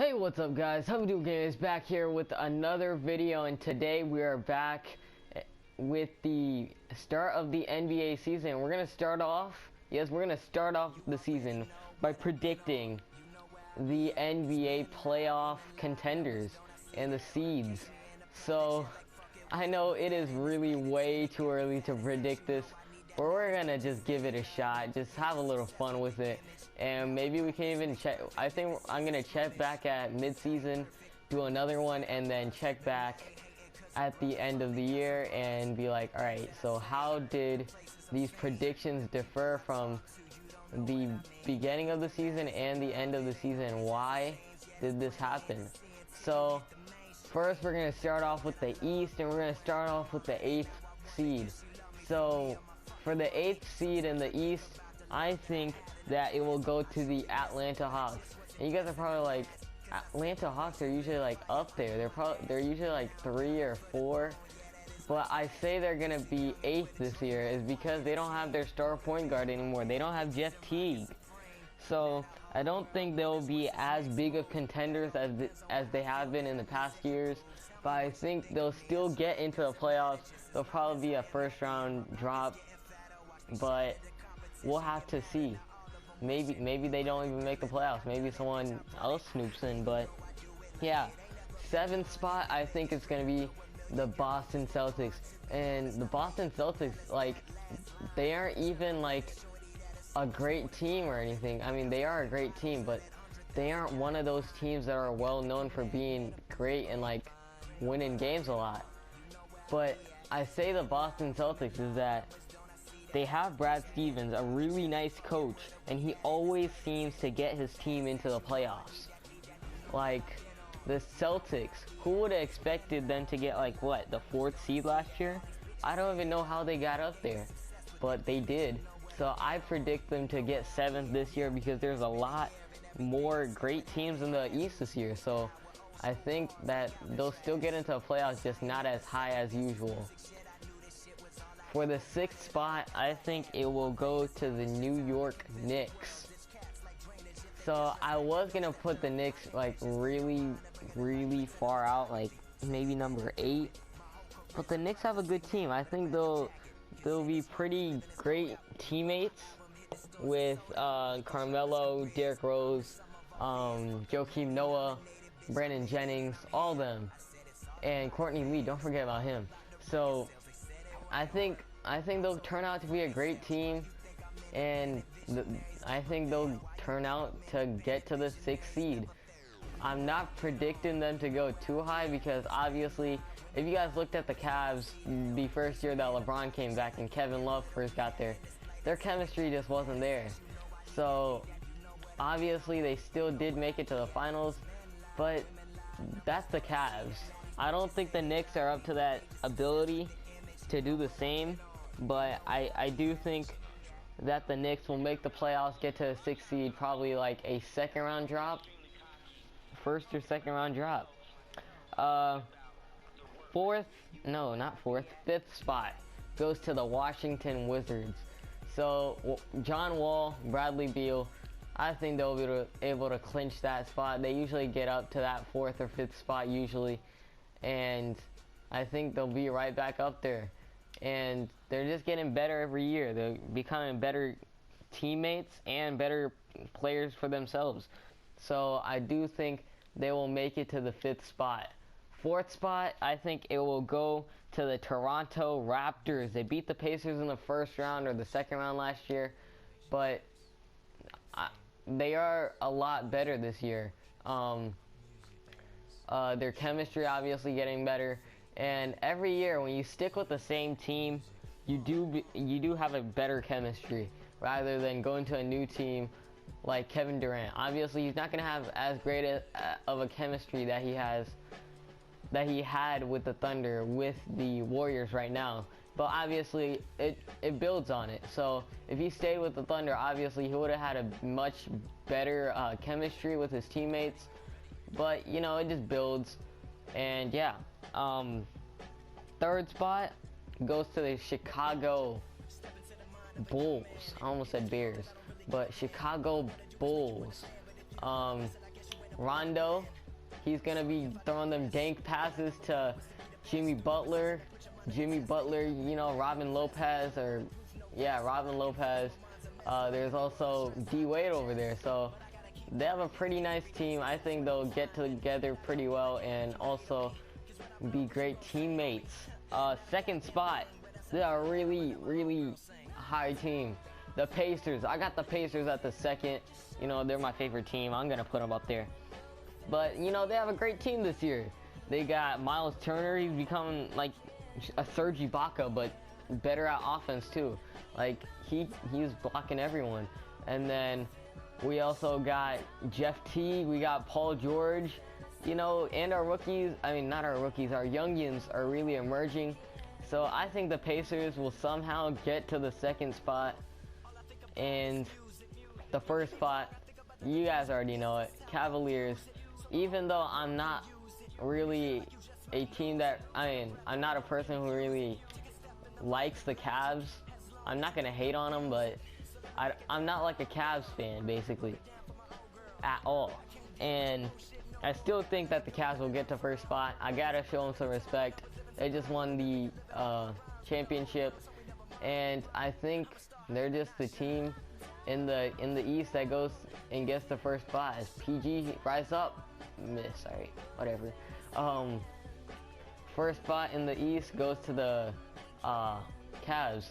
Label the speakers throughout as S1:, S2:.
S1: Hey, what's up guys? How we doing, guys? Back here with another video, and today we are back with the start of the NBA season. We're gonna start off the season by predicting the NBA playoff contenders and the seeds. So I know it is really way too early to predict this, but we're gonna just give it a shot, just have a little fun with it, and maybe we can even check. I think I'm gonna check back at mid-season, do another one, and then check back at the end of the year and be like, all right, so how did these predictions differ from the beginning of the season and the end of the season? Why did this happen? So first we're gonna start off with the East, and we're gonna start off with the 8th seed. So for the 8th seed in the East, I think that it will go to the Atlanta Hawks. And you guys are probably like, Atlanta Hawks are usually like up there. They're usually like 3 or 4. But I say they're gonna be 8th this year is because they don't have their star point guard anymore. They don't have Jeff Teague. So I don't think they'll be as big of contenders as they have been in the past years. But I think they'll still get into the playoffs. They'll probably be a first round drop, but we'll have to see. Maybe they don't even make the playoffs. Maybe someone else snoops in. But yeah, 7th spot, I think it's gonna be the Boston Celtics. And the Boston Celtics, like, they aren't even like a great team or anything. I mean, they are a great team, but they aren't one of those teams that are well known for being great and like winning games a lot. But I say the Boston Celtics is that they have Brad Stevens, a really nice coach, and he always seems to get his team into the playoffs. Like the Celtics, who would have expected them to get like what, the 4th seed last year? I don't even know how they got up there, but they did. So I predict them to get 7th this year because there's a lot more great teams in the East this year. So I think that they'll still get into the playoffs, just not as high as usual. For the 6th spot, I think it will go to the New York Knicks. So I was gonna put the Knicks like really far out, like maybe number 8. But the Knicks have a good team. I think they'll be pretty great teammates with Carmelo, Derrick Rose, Joakim Noah, Brandon Jennings, all of them, and Courtney Lee. Don't forget about him. So I think they'll turn out to be a great team, and I think they'll turn out to get to the 6th seed. I'm not predicting them to go too high because obviously, if you guys looked at the Cavs the first year that LeBron came back and Kevin Love first got there, their chemistry just wasn't there. So obviously they still did make it to the finals, but that's the Cavs. I don't think the Knicks are up to that ability to do the same, but I do think that the Knicks will make the playoffs, get to a 6th seed, probably like a 2nd round drop, 1st or 2nd round drop. 5th spot goes to the Washington Wizards. So John Wall, Bradley Beal, I think they'll be able to clinch that spot. They usually get up to that 4th or 5th spot usually, and I think they'll be right back up there. And they're just getting better every year. They're becoming better teammates and better players for themselves. So I do think they will make it to the 5th spot. 4th spot, I think it will go to the Toronto Raptors. They beat the Pacers in the 1st round or the 2nd round last year, but they are a lot better this year. Their chemistry obviously getting better, and every year when you stick with the same team, you do have a better chemistry rather than going to a new team like Kevin Durant. Obviously, he's not gonna have as great of a chemistry that he had with the Thunder, with the Warriors right now. But obviously, it builds on it. So if he stayed with the Thunder, obviously he would have had a much better chemistry with his teammates. But you know, it just builds. And yeah, 3rd spot goes to the Chicago Bulls. I almost said Bears, but Chicago Bulls. Rondo. He's gonna be throwing them dank passes to Jimmy Butler, you know, Robin Lopez. There's also D Wade over there, so they have a pretty nice team. I think they'll get together pretty well and also be great teammates. Second spot, they're a really high team. The Pacers. I got the Pacers at the second. You know, they're my favorite team. I'm gonna put them up there. But you know, they have a great team this year. They got Miles Turner. He's becoming like a Serge Ibaka, but better at offense too. Like he's blocking everyone. And then we also got Jeff Teague. We got Paul George. You know, and our rookies. I mean, not our rookies. Our youngins are really emerging. So I think the Pacers will somehow get to the second spot. And the first spot, you guys already know it, Cavaliers. Even though I'm not really a team that, I'm not a person who really likes the Cavs. I'm not gonna hate on them, but I'm not like a Cavs fan, basically, at all. And I still think that the Cavs will get to first spot. I gotta show them some respect. They just won the championship, and I think they're just the team in the East that goes and gets the first spot. As PG rise up, sorry, whatever. First spot in the East goes to the Cavs.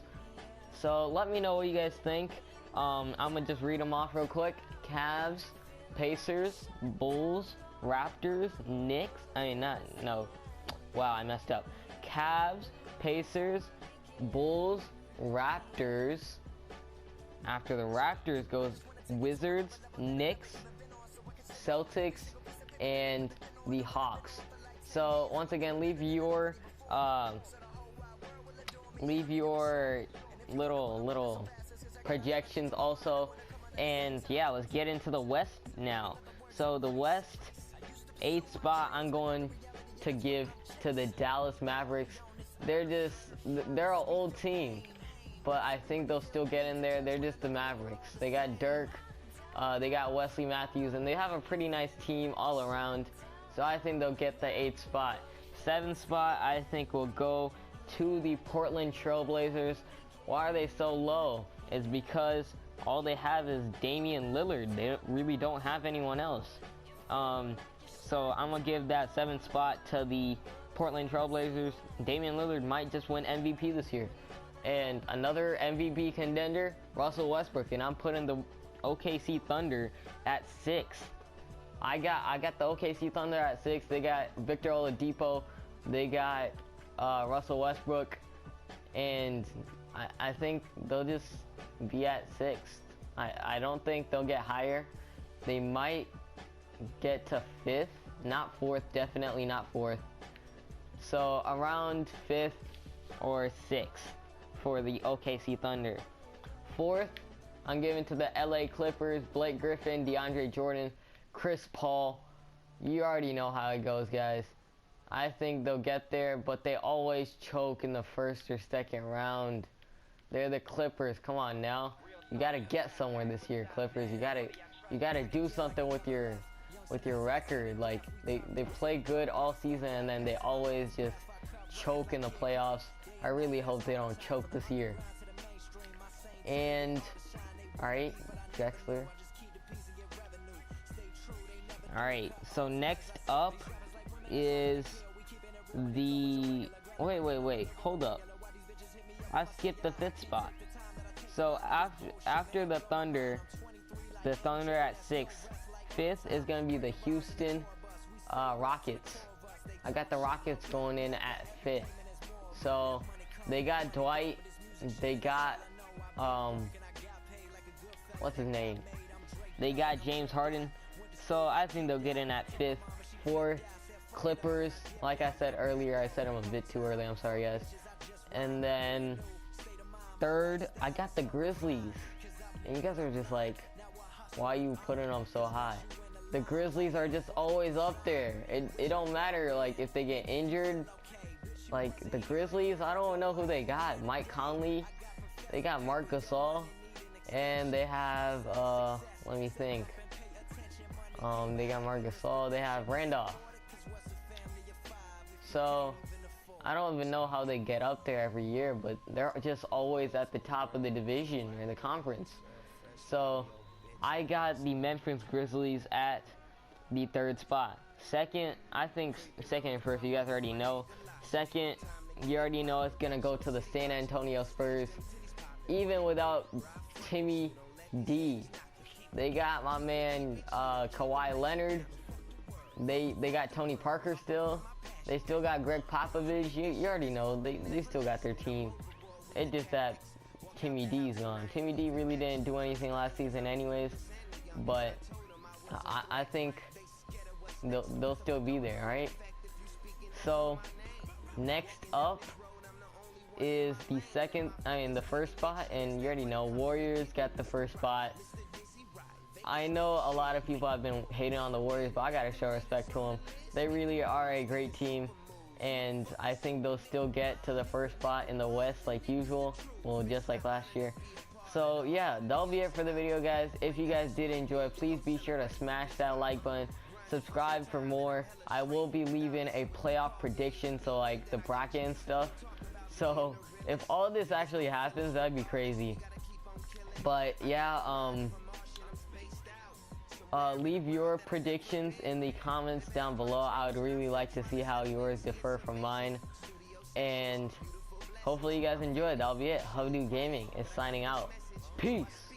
S1: So let me know what you guys think. I'm gonna just read them off real quick. Cavs, Pacers, Bulls, Raptors, Knicks. Wow, I messed up. Cavs, Pacers, Bulls, Raptors. After the Raptors goes Wizards, Knicks, Celtics, and the Hawks. So once again, leave your little projections also. And yeah, let's get into the West now. So the West 8th spot I'm going to give to the Dallas Mavericks. They're an old team, but I think they'll still get in there. They're just the Mavericks. They got Dirk, they got Wesley Matthews, and they have a pretty nice team all around. So I think they'll get the 8th spot. 7th spot I think will go to the Portland Trail Blazers. Why are they so low? It's because all they have is Damian Lillard. They really don't have anyone else. So I'm gonna give that 7th spot to the Portland Trail Blazers. Damian Lillard might just win MVP this year. And another MVP contender, Russell Westbrook, and I'm putting the OKC Thunder at 6. I got the OKC Thunder at 6. They got Victor Oladipo, they got Russell Westbrook, and I think they'll just be at 6th. I don't think they'll get higher. They might get to 5th, not 4th, definitely not 4th. So around 5th or 6th for the OKC Thunder. 4th, I'm giving to the LA Clippers, Blake Griffin, DeAndre Jordan, Chris Paul. You already know how it goes, guys. I think they'll get there, but they always choke in the first or second round. They're the Clippers. Come on now. You gotta get somewhere this year, Clippers. You gotta do something with your record. Like they play good all season and then they always just choke in the playoffs. I really hope they don't choke this year. And alright, Drexler. Alright, so next up is the wait, hold up. I skipped the 5th spot. So after the Thunder at 6, 5th is gonna be the Houston Rockets. I got the Rockets going in at 5th. So they got Dwight, they got what's his name? They got James Harden. So I think they'll get in at 5th. 4th, Clippers. Like I said earlier, I said them a bit too early. I'm sorry, guys. And then 3rd, I got the Grizzlies. And you guys are just like, why are you putting them so high? The Grizzlies are just always up there. It don't matter like if they get injured. Like the Grizzlies, I don't know who they got. Mike Conley, they got Marc Gasol, and they have let me think. They got Marc Gasol. They have Randolph. So I don't even know how they get up there every year, but they're just always at the top of the division or the conference. So I got the Memphis Grizzlies at the 3rd spot. Second, I think second and first, you guys already know. Second, you already know it's gonna go to the San Antonio Spurs. Even without Timmy D, they got my man Kawhi Leonard. They got Tony Parker still. They still got Greg Popovich. You already know they still got their team. It's just that Timmy D's gone. Timmy D really didn't do anything last season anyways, but I think they'll still be there, right? So next up is the first spot, and you already know Warriors got the first spot. I know a lot of people have been hating on the Warriors, but I gotta show respect to them. They really are a great team, and I think they'll still get to the first spot in the West like usual, well, just like last year. So yeah, that'll be it for the video, guys. If you guys did enjoy, please be sure to smash that like button, subscribe for more. I will be leaving a playoff prediction, so like the bracket and stuff. So if all this actually happens, that'd be crazy. But yeah, leave your predictions in the comments down below. I would really like to see how yours differ from mine, and hopefully you guys enjoyed. That'll be it. How Do Gaming is signing out. Peace.